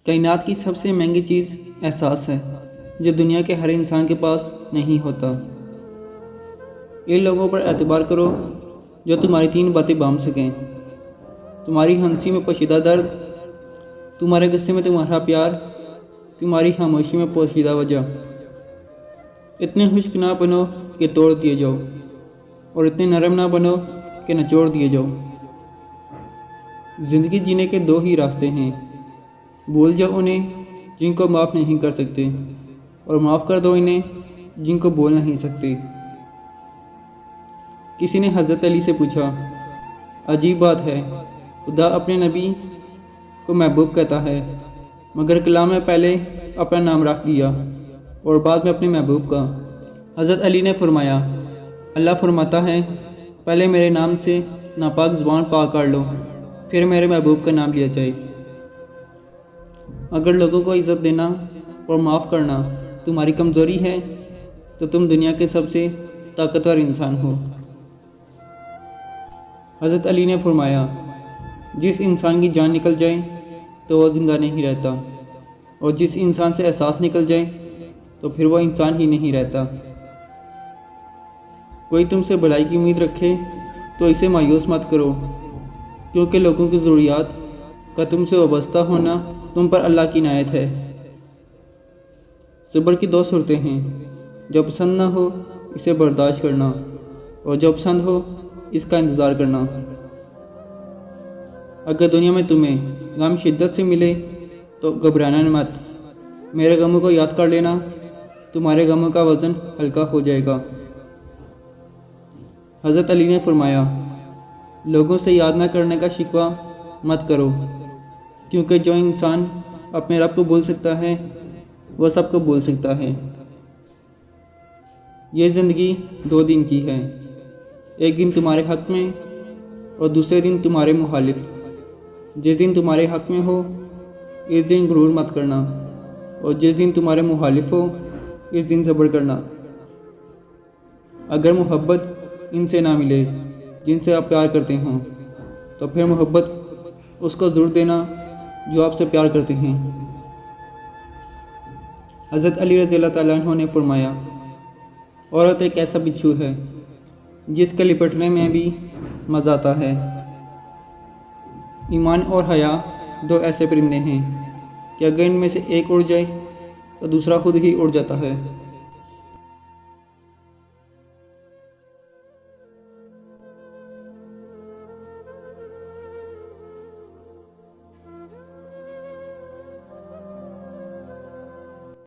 کائنات کی سب سے مہنگی چیز احساس ہے جو دنیا کے ہر انسان کے پاس نہیں ہوتا۔ ان لوگوں پر اعتبار کرو جو تمہاری 3 باتیں بام سکیں: تمہاری ہنسی میں پوشیدہ درد، تمہارے غصے میں تمہارا پیار، تمہاری خاموشی میں پوشیدہ وجہ۔ اتنے خشک نہ بنو کہ توڑ دیے جاؤ، اور اتنے نرم نہ بنو کہ نچوڑ دیے جاؤ۔ زندگی جینے کے 2 ہی راستے ہیں: بھول جاؤ انہیں جن کو معاف نہیں کر سکتے، اور معاف کر دو انہیں جن کو بھول نہیں سکتے۔ کسی نے حضرت علی سے پوچھا، عجیب بات ہے، خدا اپنے نبی کو محبوب کہتا ہے، مگر کلام میں پہلے اپنا نام رکھ دیا اور بعد میں اپنے محبوب کا۔ حضرت علی نے فرمایا، اللہ فرماتا ہے، پہلے میرے نام سے ناپاک زبان پاک کر لو، پھر میرے محبوب کا نام لیا جائے۔ اگر لوگوں کو عزت دینا اور معاف کرنا تمہاری کمزوری ہے تو تم دنیا کے سب سے طاقتور انسان ہو۔ حضرت علی نے فرمایا، جس انسان کی جان نکل جائے تو وہ زندہ نہیں رہتا، اور جس انسان سے احساس نکل جائے تو پھر وہ انسان ہی نہیں رہتا۔ کوئی تم سے بھلائی کی امید رکھے تو اسے مایوس مت کرو، کیونکہ لوگوں کی ضروریات کا تم سے وابستہ ہونا تم پر اللہ کی عنایت ہے۔ صبر کی 2 صورتیں ہیں: جب پسند نہ ہو اسے برداشت کرنا، اور جب پسند ہو اس کا انتظار کرنا۔ اگر دنیا میں تمہیں غم شدت سے ملے تو گھبرانا مت، میرے غموں کو یاد کر لینا، تمہارے غموں کا وزن ہلکا ہو جائے گا۔ حضرت علی نے فرمایا، لوگوں سے یاد نہ کرنے کا شکوہ مت کرو، کیونکہ جو انسان اپنے رب کو بھول سکتا ہے وہ سب کو بھول سکتا ہے۔ یہ زندگی 2 دن کی ہے، ایک دن تمہارے حق میں اور دوسرے دن تمہارے مخالف۔ جس دن تمہارے حق میں ہو اس دن غرور مت کرنا، اور جس دن تمہارے مخالف ہو اس دن صبر کرنا۔ اگر محبت ان سے نہ ملے جن سے آپ پیار کرتے ہوں تو پھر محبت اس کو ضرور دینا جو آپ سے پیار کرتے ہیں۔ حضرت علی رضی اللہ تعالیٰ عنہ نے فرمایا، عورت ایک ایسا بچھو ہے جس کے لپٹنے میں بھی مزہ آتا ہے۔ ایمان اور حیا 2 ایسے پرندے ہیں کہ اگر ان میں سے ایک اڑ جائے تو دوسرا خود ہی اڑ جاتا ہے۔